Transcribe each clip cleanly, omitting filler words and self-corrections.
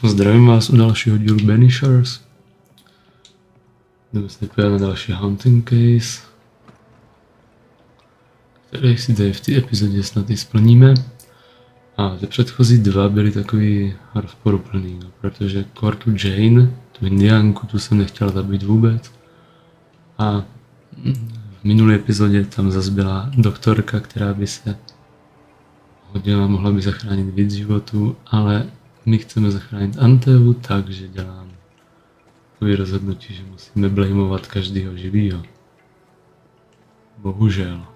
Zdravím vás u dalšího dílu Banishers. Jdeme se na další hunting case, který si tady v té epizodě snad i splníme. A ty předchozí dva byly takový rozporuplný, no, protože Kortu Jane, tu indiánku, tu jsem nechtěl zabít vůbec. A v minulé epizodě tam zase byla doktorka, která by se hodila, mohla by zachránit víc životů, ale my chceme zachránit Anteu, takže dělám takové rozhodnutí, že musíme blameovat každého živýho. Bohužel.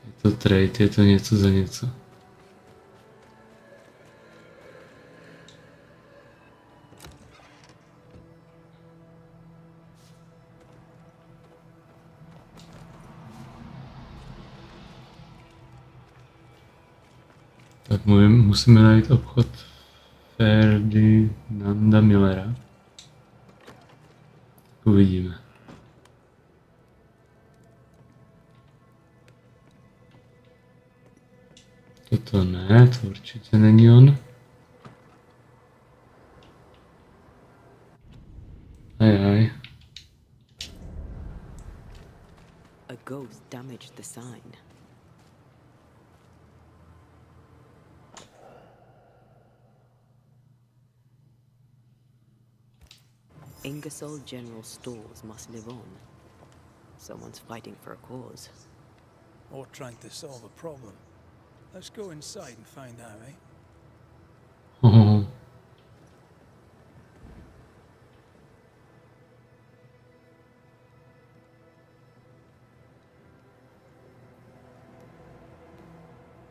Je to trade, je to něco za něco. Tak musíme najít obchod Ferdinanda Millera. Uvidíme. Toto ne, to určitě není on. Ajaj. A ghost damaged the sign. Ingersoll General Stores must live on. Someone's fighting for a cause. Or trying to solve a problem. Let's go inside and find out, eh? Oh.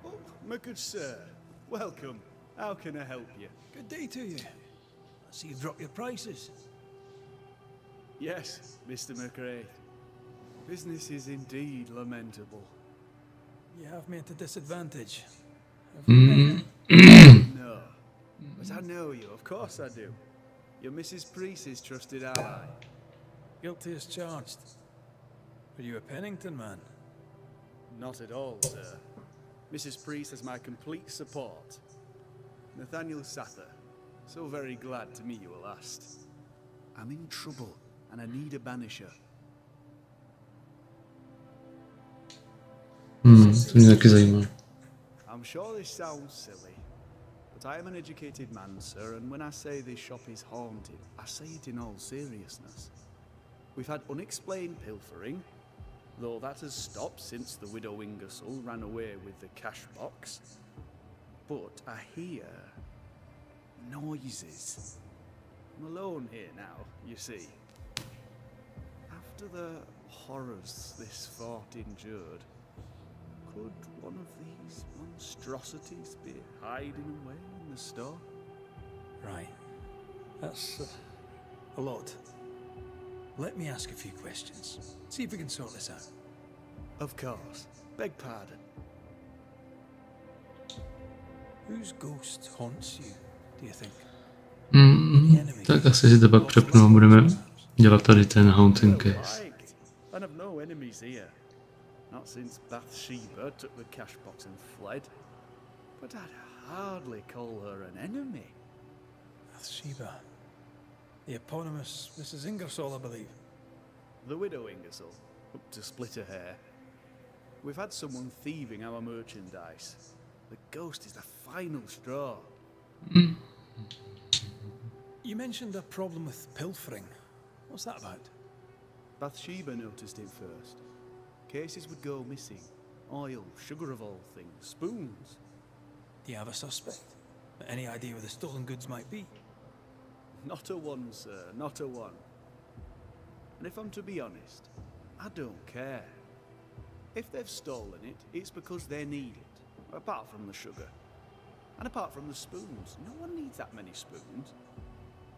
Oh, my good sir. Welcome. How can I help you? Good day to you. I see you've dropped your prices. Yes, Mr. McRae. Business is indeed lamentable. You have me at a disadvantage. No. But I know you, of course I do. You're Mrs. Priest's trusted ally. Guilty as charged. Are you a Pennington man? Not at all, sir. Mrs. Priest has my complete support. Nathaniel Sather. So very glad to meet you at last. I'm in trouble, and I need a banisher. To mě taky zajímá. I'm sure this sounds silly, but I am an educated man, sir, and when I say this shop is haunted, I say it in all seriousness. We've had unexplained pilfering, though that has stopped since the widow Ingersoll ran away with the cash box. But I hear noises. I'm alone here now, you see. After the horrors this fort endured, could one of these monstrosities be hiding away in the store? Right. That's a lot. Let me ask a few questions. See if we can sort this out. Of course. Beg pardon. Whose ghost haunts you, do you think? Tak asi si to pak přepnu a budeme dělat tady ten hunting case. I have no enemies here. Not since Bathsheba took the cash box and fled. But I'd hardly call her an enemy. Bathsheba. The eponymous Mrs. Ingersoll, I believe. The widow Ingersoll, up to split her hair. We've had someone thieving our merchandise. The ghost is the final straw. You mentioned a problem with pilfering. What's that about? Bathsheba noticed it first. Cases would go missing. Oil, sugar of all things, spoons. Do you have a suspect? Any idea where the stolen goods might be? Not a one, sir, not a one. And if I'm to be honest, I don't care. If they've stolen it, it's because they need it. Apart from the sugar. And apart from the spoons. No one needs that many spoons.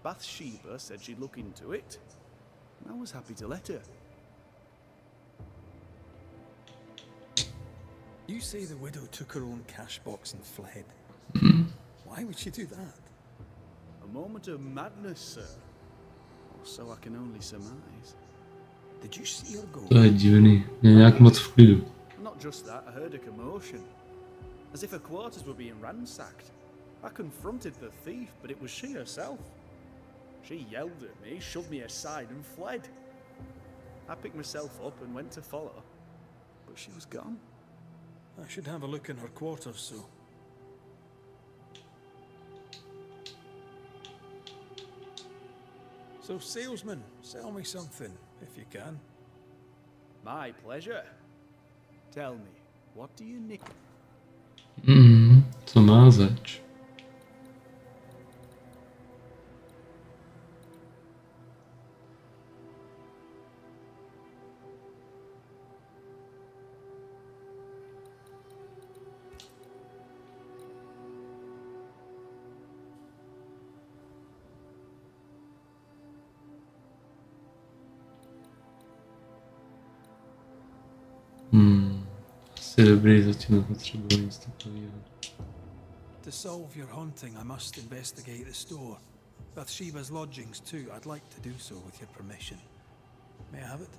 Bathsheba said she'd look into it. And I was happy to let her. You say the widow took her own cash box and fled. Why would she do that? A moment of madness, sir. Or so I can only surmise. Did you see her go? To je divný, je nějak moc v klidu. Not just that, I heard a commotion. as if her quarters were being ransacked. I confronted the thief, but it was she herself. She yelled at me, shoved me aside, and fled. I picked myself up and went to follow, but she was gone. I should have a look in her quarters, so. So, salesman, sell me something, if you can. My pleasure. Tell me, what do you need? Co má zač? Asi dobrý zatím nepotřebuji nic takového. To solve your haunting, I must investigate the store. Bathsheba's lodgings too. I'd like to do so with your permission. May I have it?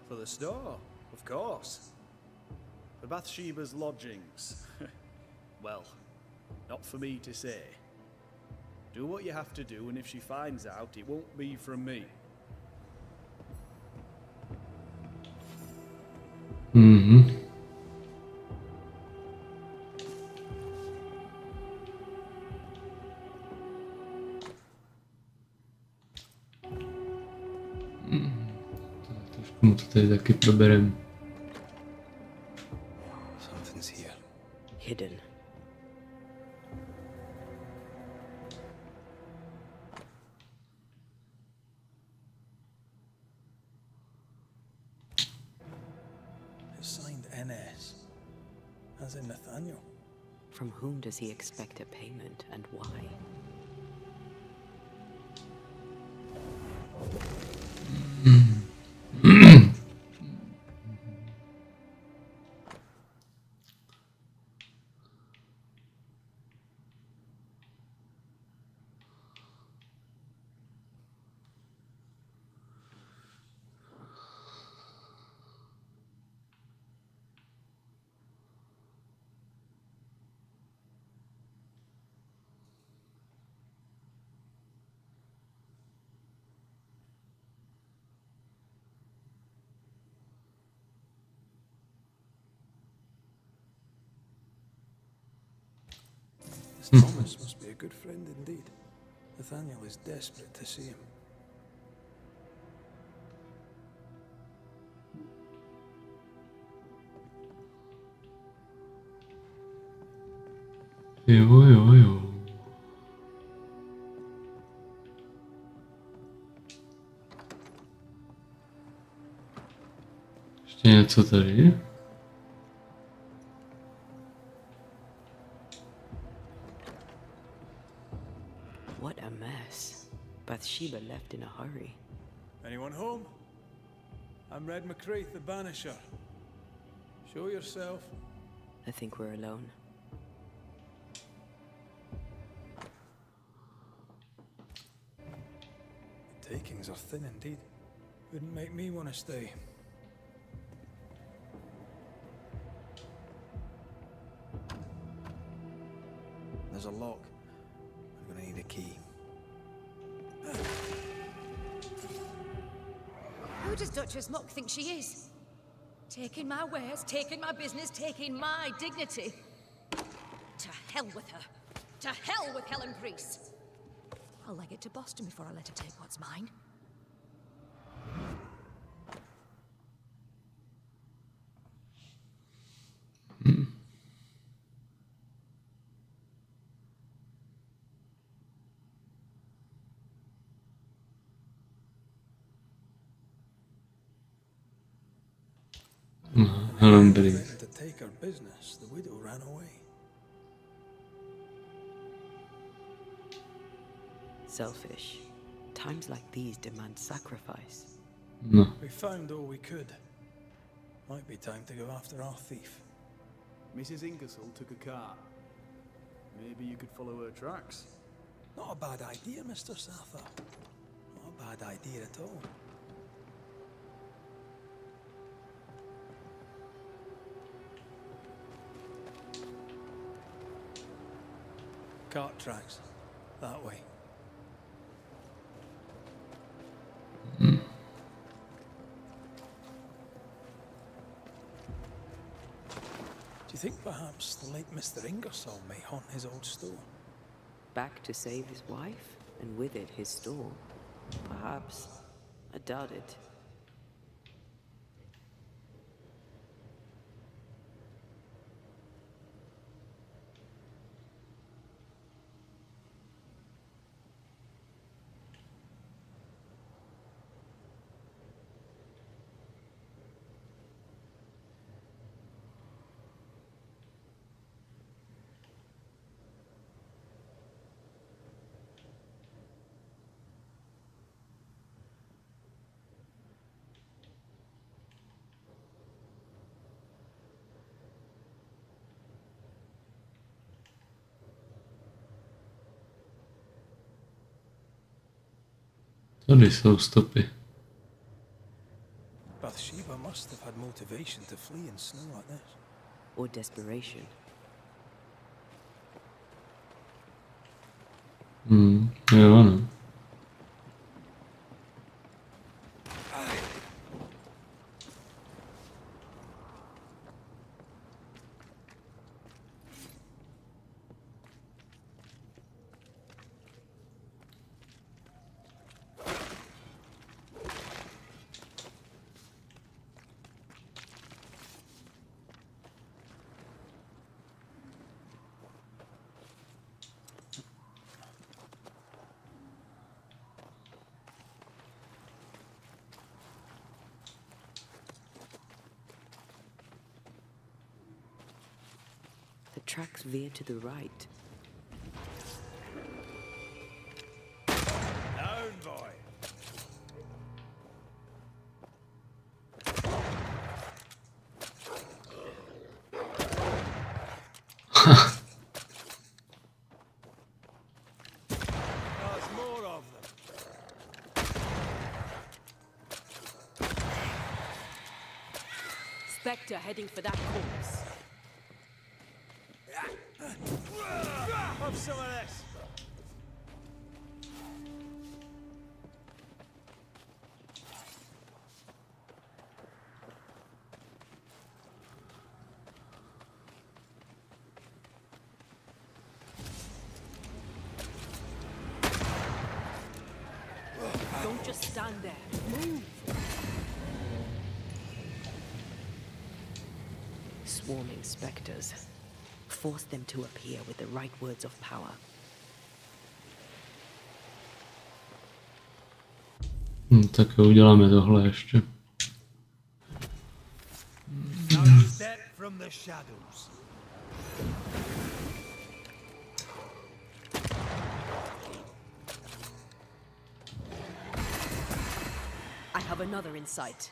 For the store, of course. For Bathsheba's lodgings. Well, not for me to say. Do what you have to do, and if she finds out, it won't be from me. Trošku mu to tady taky proberem. Something's here. Hidden. It's signed NS, as in Nathaniel. From whom does he expect a payment, and why? This Thomas must be a good friend indeed. Nathaniel is desperate to see him. Jo. Ještě něco tady? What a mess. Bathsheba left in a hurry. Anyone home? I'm Red McCraith, the Banisher. Show yourself. I think we're alone. The takings are thin indeed. Wouldn't make me want to stay. There's a lock. I'm gonna need a key. Who does Duchess Muck think she is? Taking my wares, taking my business, taking my dignity. To hell with her. To hell with Helen Priest. I'll leg it to Boston before I let her take what's mine. Helen Priest. To take her business, the widow ran away. Selfish. Times like these demand sacrifice. No. We found all we could. Might be time to go after our thief. Mrs. Ingersoll took a car. Maybe you could follow her tracks. Not a bad idea, Mr. Sather. Not a bad idea at all. cart tracks. That way. Do you think perhaps the late Mr. Ingersoll may haunt his old store? Back to save his wife, and with it his store. Perhaps. I doubt it. Tady jsou stopy. Bathsheba must have had motivation to flee in snow like this. Or desperation. Jo, no. The tracks veer to the right. Down, boy. There's more of them. Spectre heading for that corpse. Have some of this. Don't just stand there. Move. Swarming specters. Force them to appear with the right words of power. Tak jo, uděláme tohle ještě. Now step from the shadows. I have another in sight.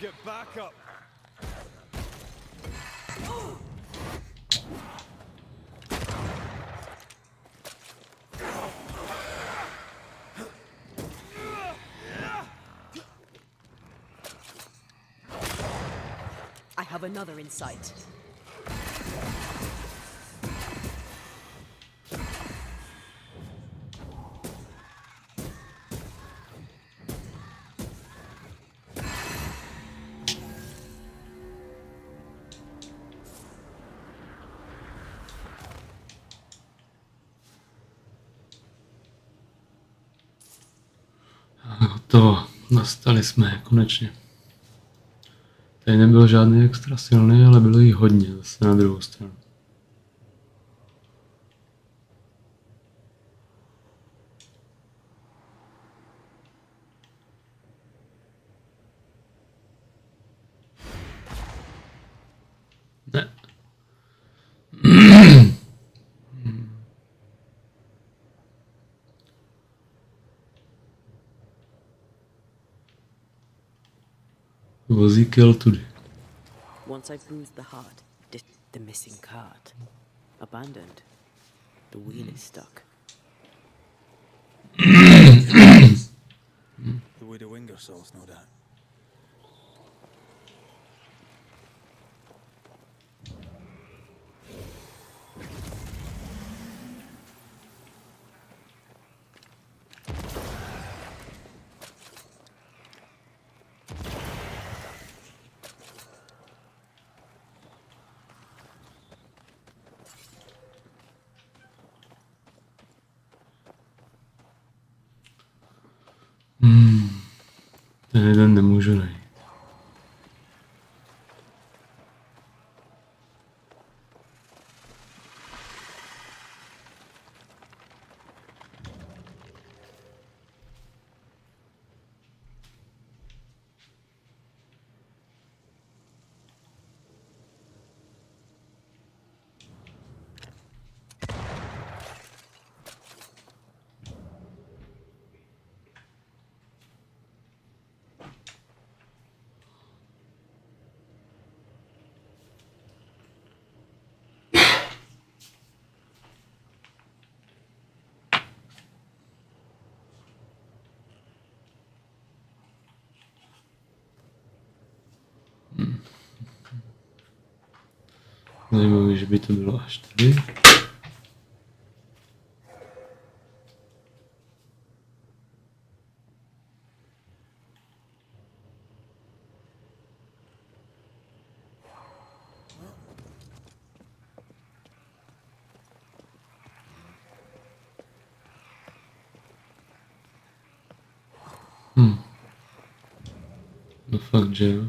Get back up. I have another in sight. To dostali jsme konečně. Tady nebyl žádný extra silný, ale bylo jí hodně zase na druhou stranu. Ne. Vozíkel tudy. Once I bruised the heart, the missing cart. Abandoned. The wheel is stuck. The widow Ingersoll's, no doubt. Ten jeden nemůžu najít. Zajímavé, že by to bylo až tady. No fakt, že jo.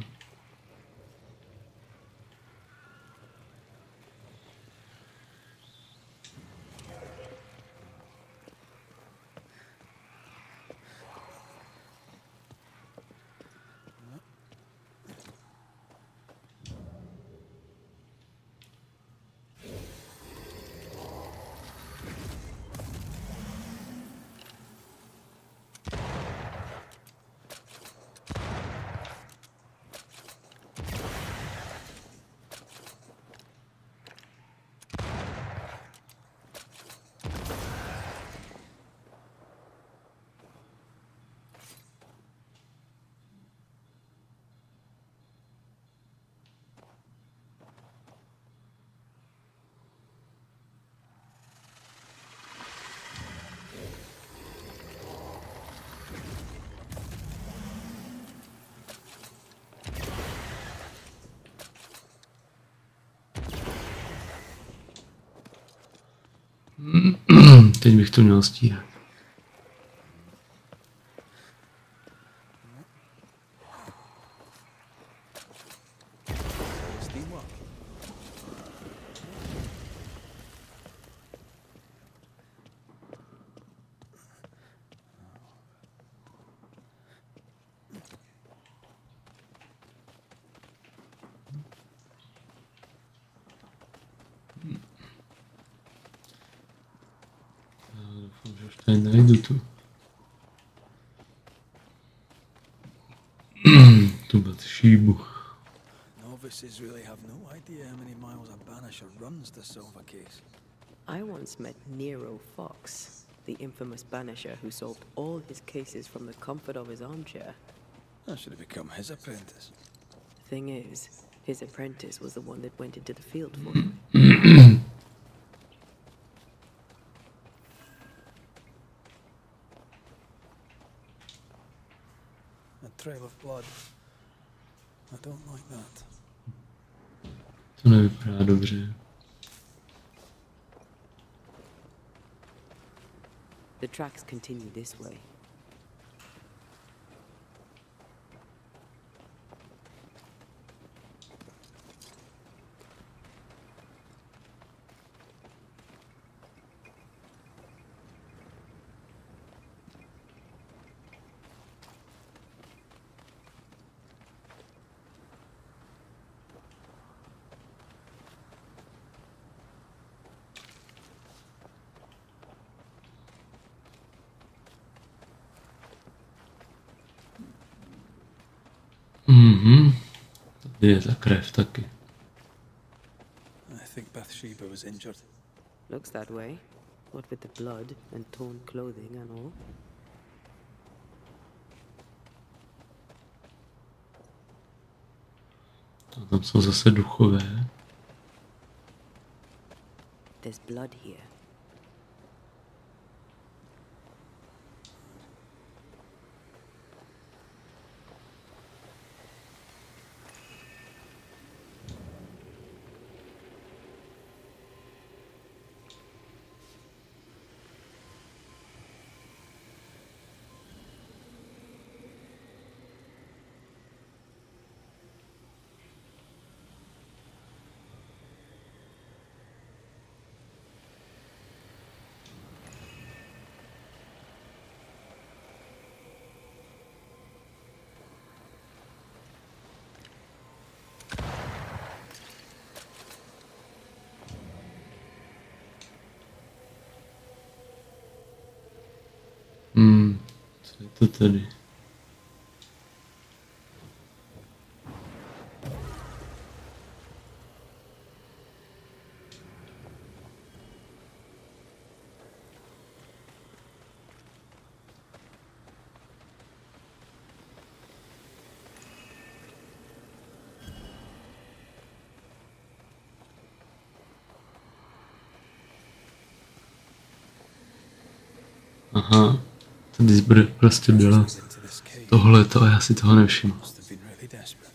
Teď bych to měl stíhat. Doufám, že už tady najdu tu. Tu batšíbu. Novices really have no idea how many miles a Banisher runs to solve a case. I once met Nero Fox, the infamous Banisher who solved all his cases from the comfort of his armchair. I should have become his apprentice. Thing is, his apprentice was the one that went into the field for him. A trail of blood. I don't like that. To nevypadá dobře. The tracks continue this way. Tady je ta krev taky. I think Bathsheba was injured. Looks that way. What with the blood and torn clothing and all. A tam jsou zase duchové. There's blood here. Co je to tady? Aha, tady prostě bylo tohleto a já si toho nevšiml. Must have been really desperate.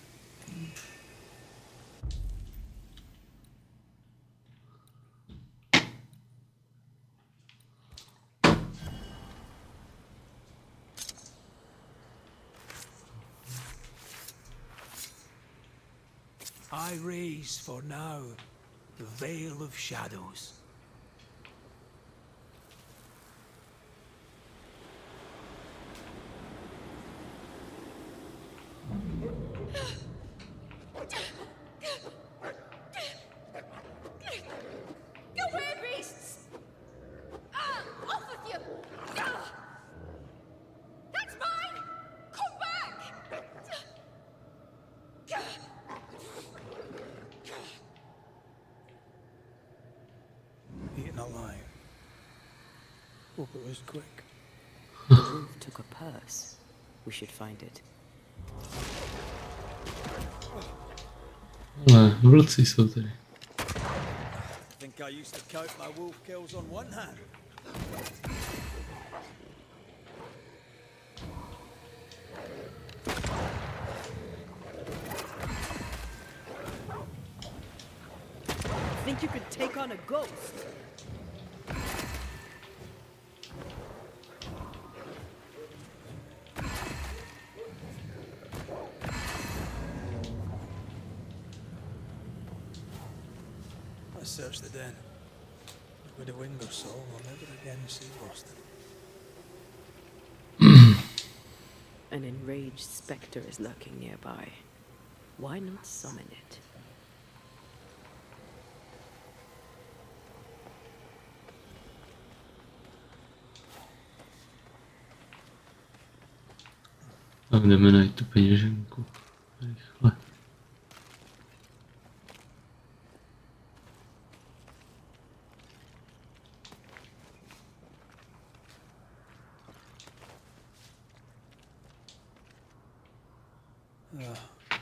I raise for now the veil of shadows. Go away, beasts! Off with you! That's mine! Come back! Eaten alive. Hope it was quick. The wolf took a purse. We should find it. Ale vlci jsou tady. I think I used to count my wolf kills on one hand. Think you could take on a ghost? I searched the den. With a wing or so, I'll never again see Boston. An enraged spectre is lurking nearby. Why not summon it? Tak jdeme najít tu peněženku. Rychle.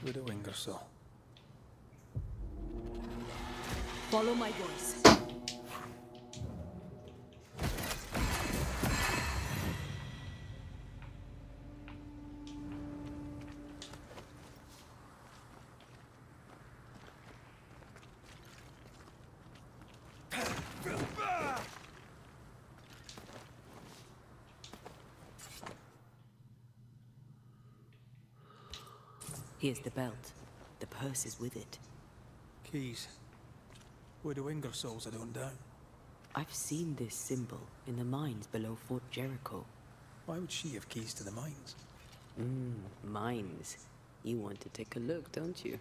With a wing or so. Follow my voice. Here's the belt. The purse is with it. Keys. With a wing or souls, I don't doubt. I've seen this symbol in the mines below Fort Jericho. Why would she have keys to the mines? Mines. You want to take a look, don't you?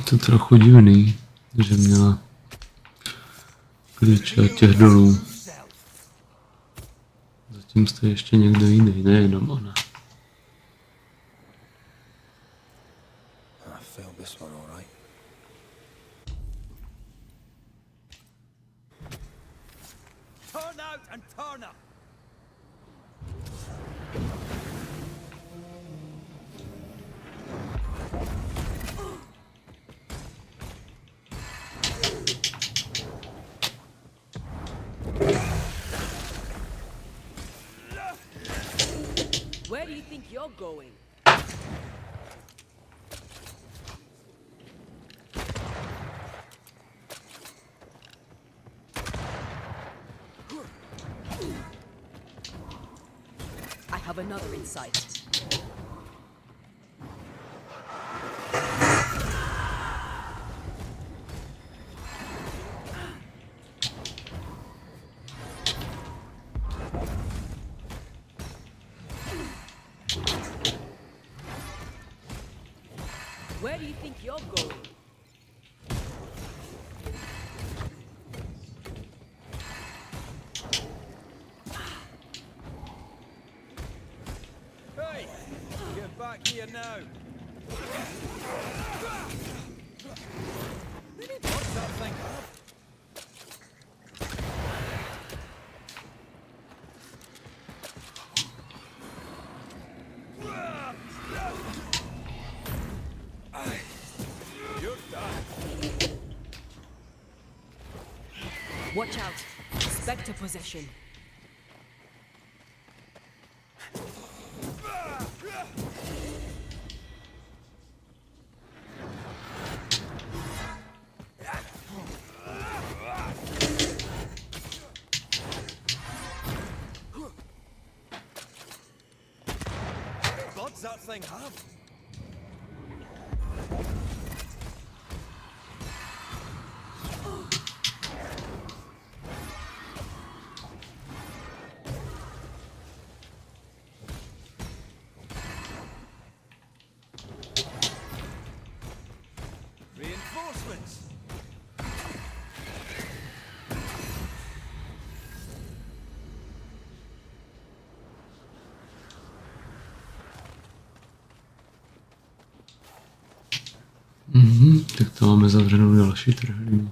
To trochu divný, že měla klíče od těch dolů. Zatím stojí ještě někdo jiný, nejenom ona. Where do you think you're going? I have another insight. Where do you think you're going? Hey! Get back here now! What's that thing? Watch out. Spectre possession. What's that thing have? Reinforcements! Tak to máme zavřenou další trhlinu.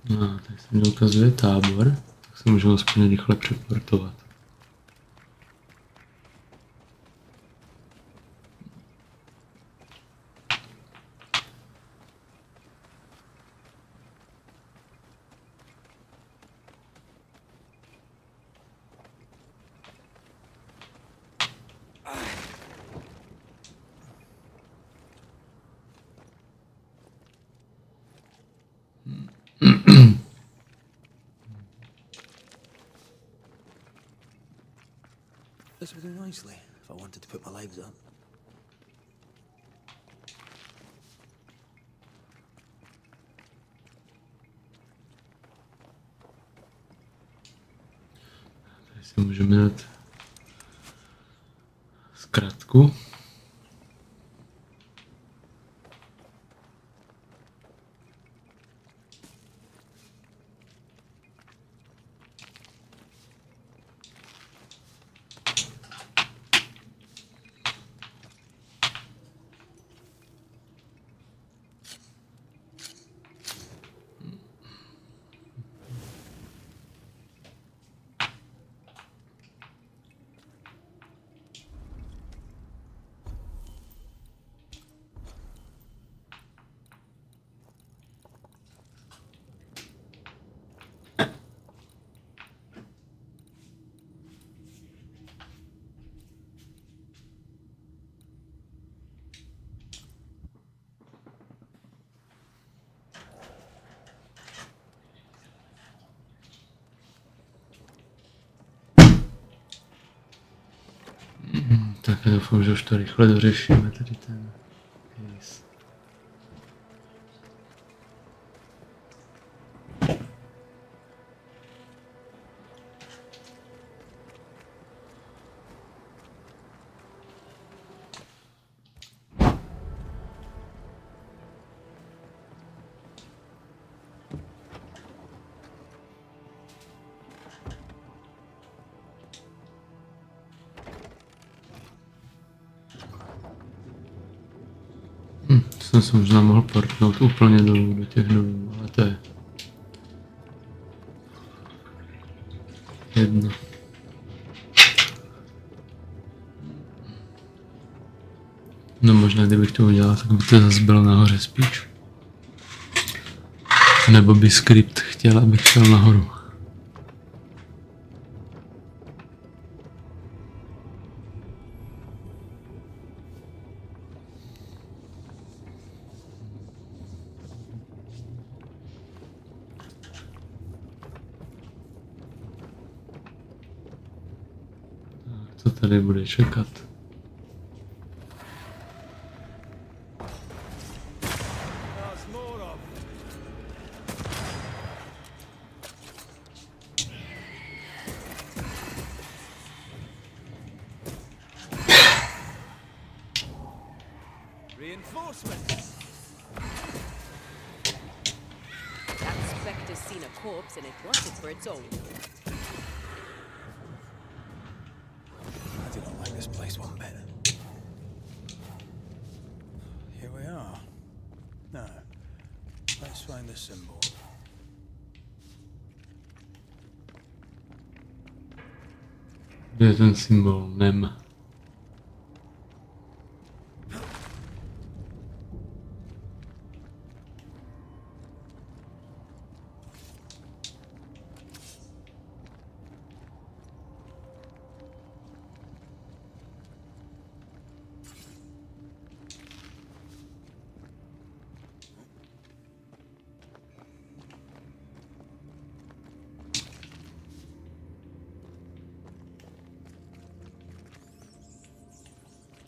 No, tak se mi ukazuje tábor, tak se můžeme aspoň rychle přeportovat. This would do nicely if I wanted to put my legs up. Tady si můžeme dát zkratku. Já doufám, že už to rychle dořešíme, tady ten case. Jsem se možná mohl portnout úplně dolů do těch dolů, ale to je jedno. No možná kdybych to udělal, tak by to zase bylo nahoře spíš. Nebo by skript chtěl, abych šel nahoru. Co tady bude čekat? That spectre's seen a corpse and it wants it for its own. I do not like this place one bit. Here we are. Now, let's find the symbol. Kde je ten symbol? Nem.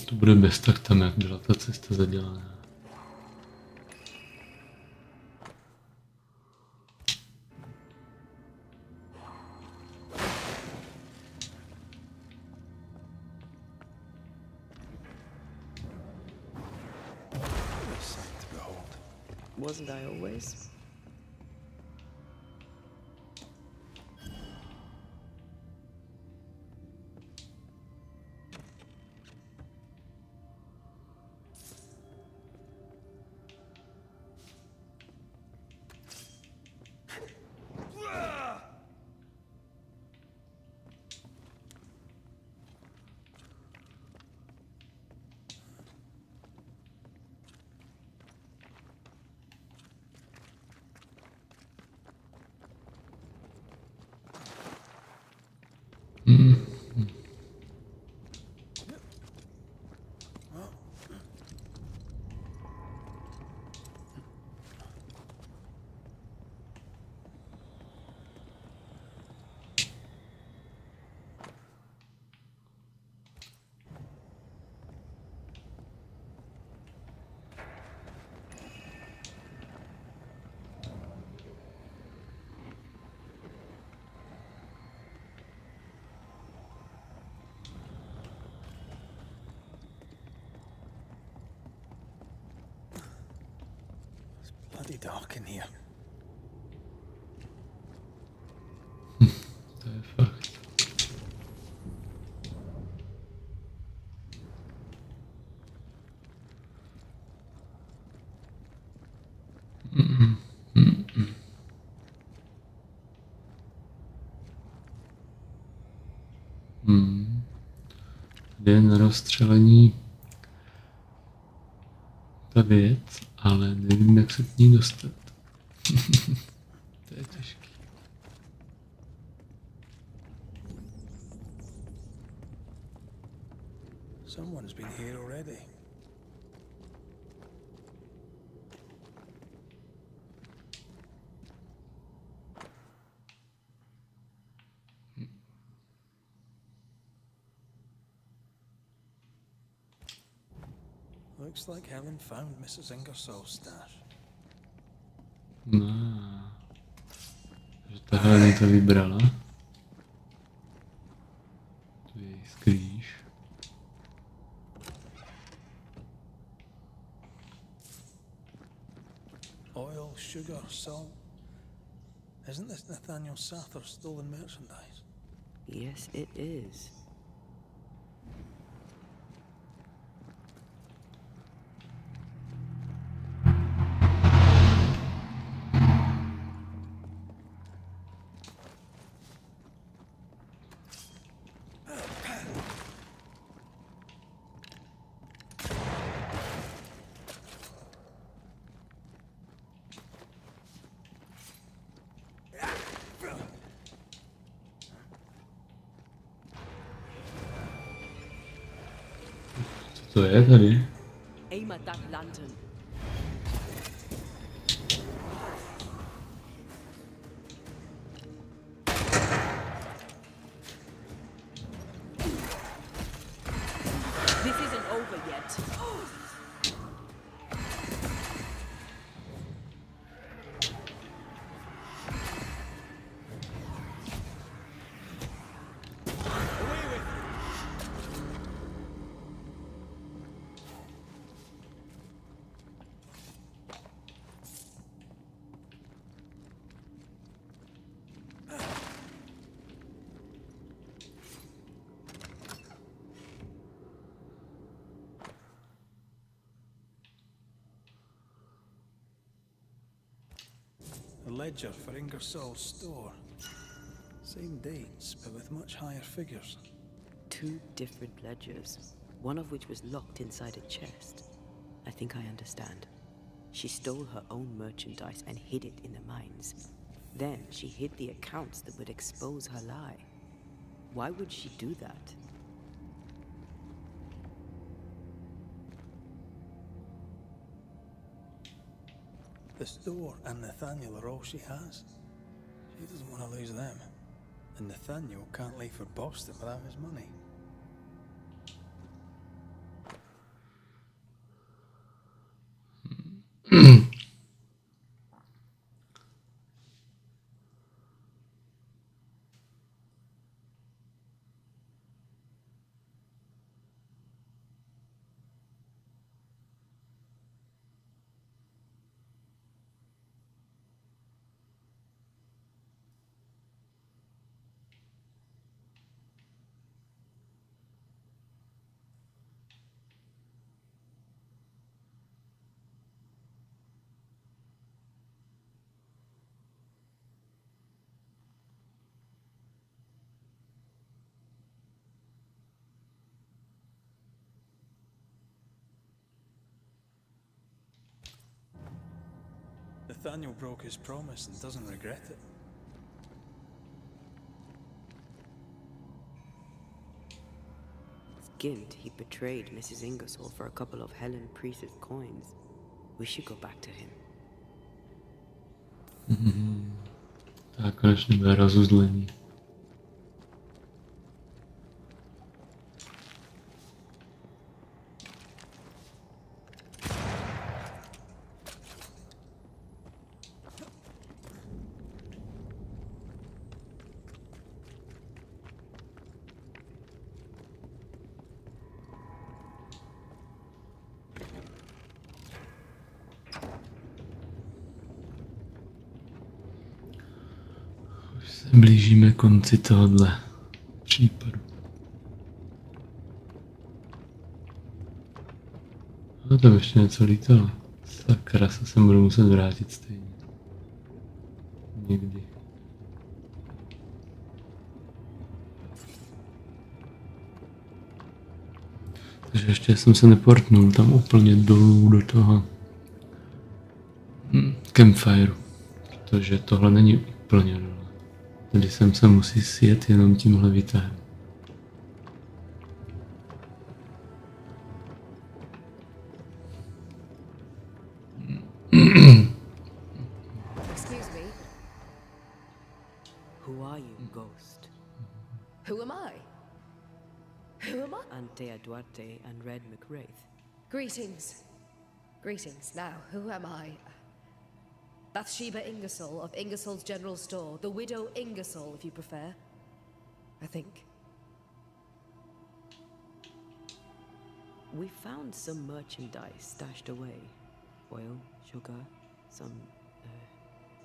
To bude bez tak tam, jak byla ta cesta zadělaná. Wasn't I always? Bloody dark in here. To je fakt. Tady je na rozstřelení ta věc, ale nevím, jak se k ní dostat. To je těžký. Someone's been here already. Looks like Helen found Mrs. Ingersoll's stash. No. Takže ta Helena to vybrala. Tu je její skrýš. Oil, sugar, salt. Isn't this Nathaniel Sather's stolen merchandise? Yes, it is. Co to je tady? Aim at that lantern. This isn't over yet. A ledger for Ingersoll's store. Same dates, but with much higher figures. 2 different ledgers, one of which was locked inside a chest. I think I understand. She stole her own merchandise and hid it in the mines. Then she hid the accounts that would expose her lie. Why would she do that? The store and Nathaniel are all she has. She doesn't want to lose them. And Nathaniel can't leave for Boston without his money. Nathaniel broke his promise and doesn't regret it. Skint, he betrayed Mrs. Ingersoll for a couple of Helen Priest's coins. We should go back to him. Tak konečně bude rozuzlení. Blížíme konci tohohle případu. A tam ještě něco lítalo. Sakra, se sem budu muset vrátit stejně. Někdy. Takže ještě jsem se neportnul tam úplně dolů do toho campfireu. Protože tohle není úplně dole. Tady jsem se musí sjet jenom tímhle výtahem. Excuse me. Who are you, ghost? Who am I? Who am I? Antea Duarte and Red McRaith. Greetings. Greetings. Now, who am I? Bathsheba Ingersoll of Ingersoll's General Store. The widow Ingersoll, if you prefer. I think. We found some merchandise stashed away. Oil, sugar, some,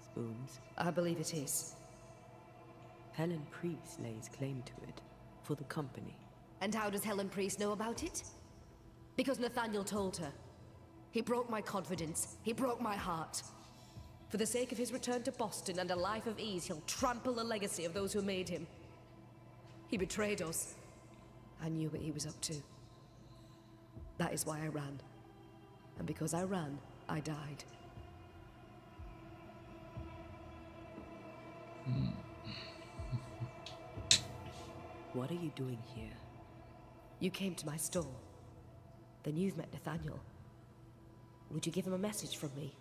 spoons. I believe it is. Helen Priest lays claim to it, for the company. And how does Helen Priest know about it? Because Nathaniel told her. He broke my confidence. He broke my heart. For the sake of his return to Boston and a life of ease, he'll trample the legacy of those who made him. He betrayed us. I knew what he was up to. That is why I ran. And because I ran, I died. What are you doing here? You came to my store. Then you've met Nathaniel. Would you give him a message from me?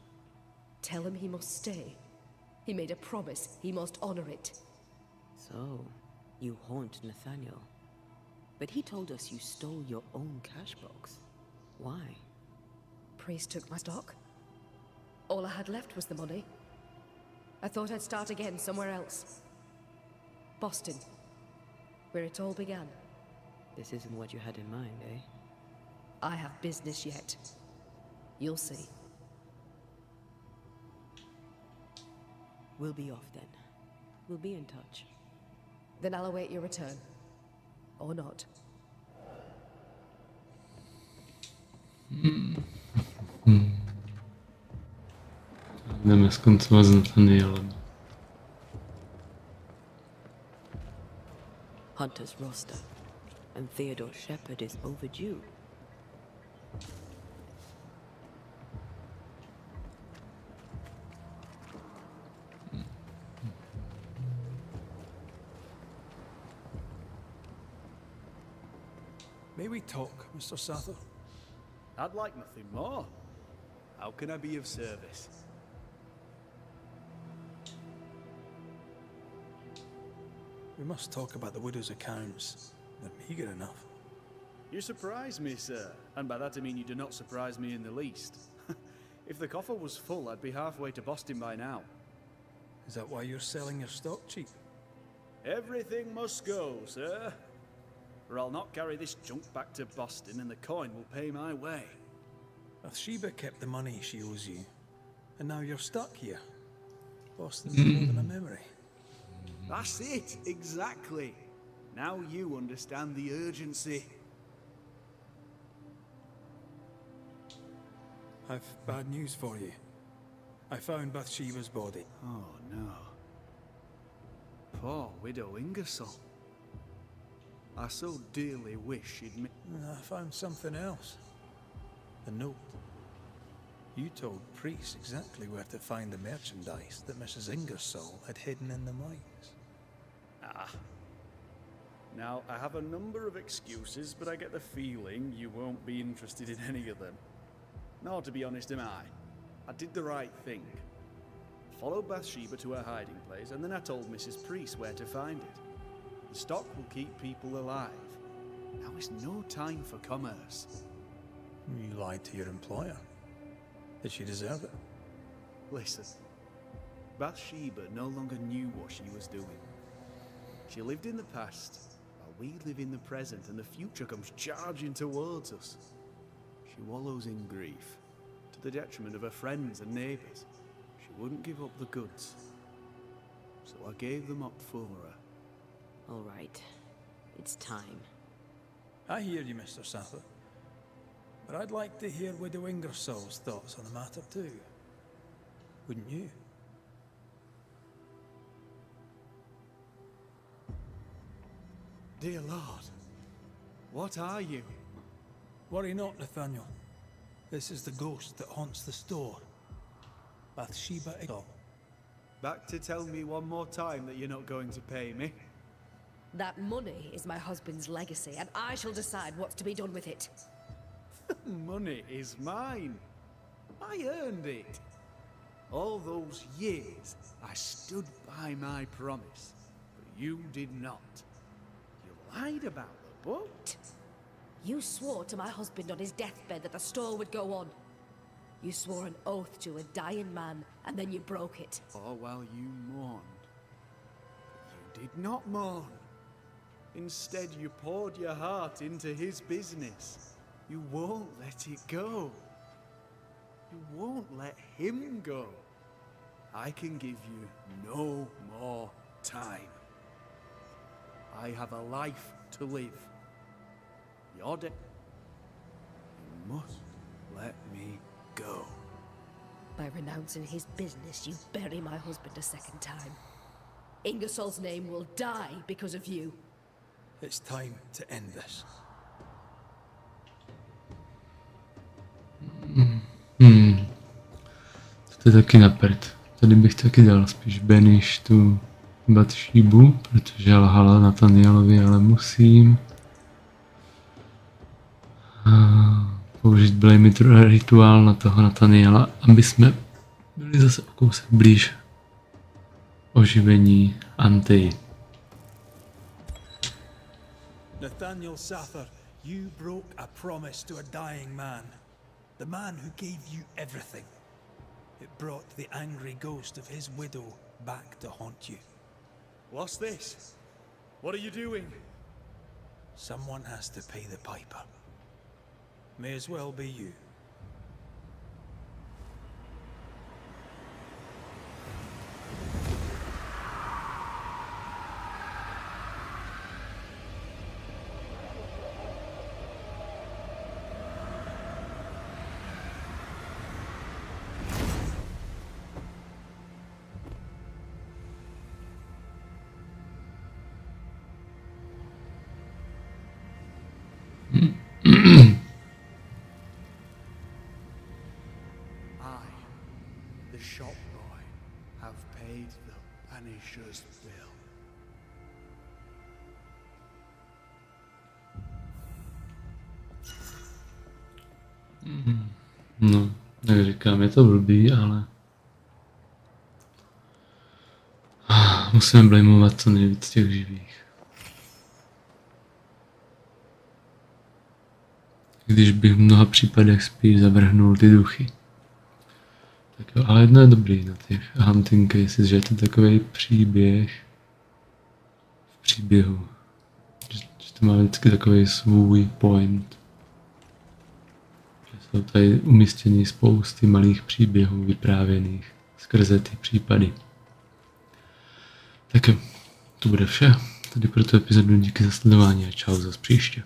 Tell him he must stay. He made a promise. He must honor it. So, you haunt Nathaniel. But he told us you stole your own cash box. Why? Priest took my stock. All I had left was the money. I thought I'd start again somewhere else. Boston. Where it all began. This isn't what you had in mind, eh? I have business yet. You'll see. We'll be off then. We'll be in touch. Then I'll await your return. Or not. Jdeme skoncovat s Nathanielem. Hunter's roster. And Theodore Shepard is overdue. May we talk, Mr. Sather? I'd like nothing more. How can I be of service? We must talk about the widow's accounts. They're meagre enough. You surprise me, sir. And by that I mean you do not surprise me in the least. If the coffer was full, I'd be halfway to Boston by now. Is that why you're selling your stock cheap? Everything must go, sir. Or I'll not carry this junk back to Boston and the coin will pay my way. Bathsheba kept the money she owes you. And now you're stuck here. Boston's more than a memory. That's it, exactly. Now you understand the urgency. I've bad news for you. I found Bathsheba's body. Oh no. Poor widow Ingersoll. I so dearly wish she'd I found something else. A note. You told Priest exactly where to find the merchandise that Mrs. Ingersoll had hidden in the mines. Ah. Now, I have a number of excuses, but I get the feeling you won't be interested in any of them. Nor, to be honest, am I. I did the right thing. Followed Bathsheba to her hiding place, and then I told Mrs. Priest where to find it. The stock will keep people alive. Now is no time for commerce. You lied to your employer. Did she deserve it? Listen, Bathsheba no longer knew what she was doing. She lived in the past, while we live in the present, and the future comes charging towards us. She wallows in grief, to the detriment of her friends and neighbours. She wouldn't give up the goods, so I gave them up for her. All right. It's time. I hear you, Mr. Sather. But I'd like to hear Widow Ingersoll's thoughts on the matter too. Wouldn't you? Dear Lord, what are you? Worry not, Nathaniel. This is the ghost that haunts the store. Bathsheba Ingersoll. Back to tell me one more time that you're not going to pay me? That money is my husband's legacy, and I shall decide what's to be done with it. Money is mine. I earned it. All those years, I stood by my promise, but you did not. You lied about the book. You swore to my husband on his deathbed that the store would go on. You swore an oath to a dying man, and then you broke it. All while you mourned. You did not mourn. Instead, you poured your heart into his business. You won't let it go. You won't let him go. I can give you no more time. I have a life to live. You're dead. You must let me go. By renouncing his business, you bury my husband a second time. Ingersoll's name will die because of you. It's time to end this. To je taky na prd. Tady bych taky dal spíš Banish tu Batšíbu, protože lhala Nathanielovi, ale musím použít blame rituál na toho Nathaniela, aby jsme byli zase o kousek blíž oživení Antei. Nathaniel Sather, you broke a promise to a dying man. The man who gave you everything. It brought the angry ghost of his widow back to haunt you. What's this? What are you doing? Someone has to pay the piper. May as well be you. The shop boy have paid the Banishers' bill. No, jak říkám, je to blbý, ale musíme blameovat co nejvíc těch živých. Když bych v mnoha případech spíš zavrhnul ty duchy. Tak jo, ale jedno je dobrý na těch hunting cases, že je to takový příběh v příběhu. Že to má vždycky takový svůj point. Že jsou tady umístěny spousty malých příběhů vyprávěných skrze ty případy. Tak jo, to bude vše. Tady pro tu epizodu díky za sledování a čau zas příště.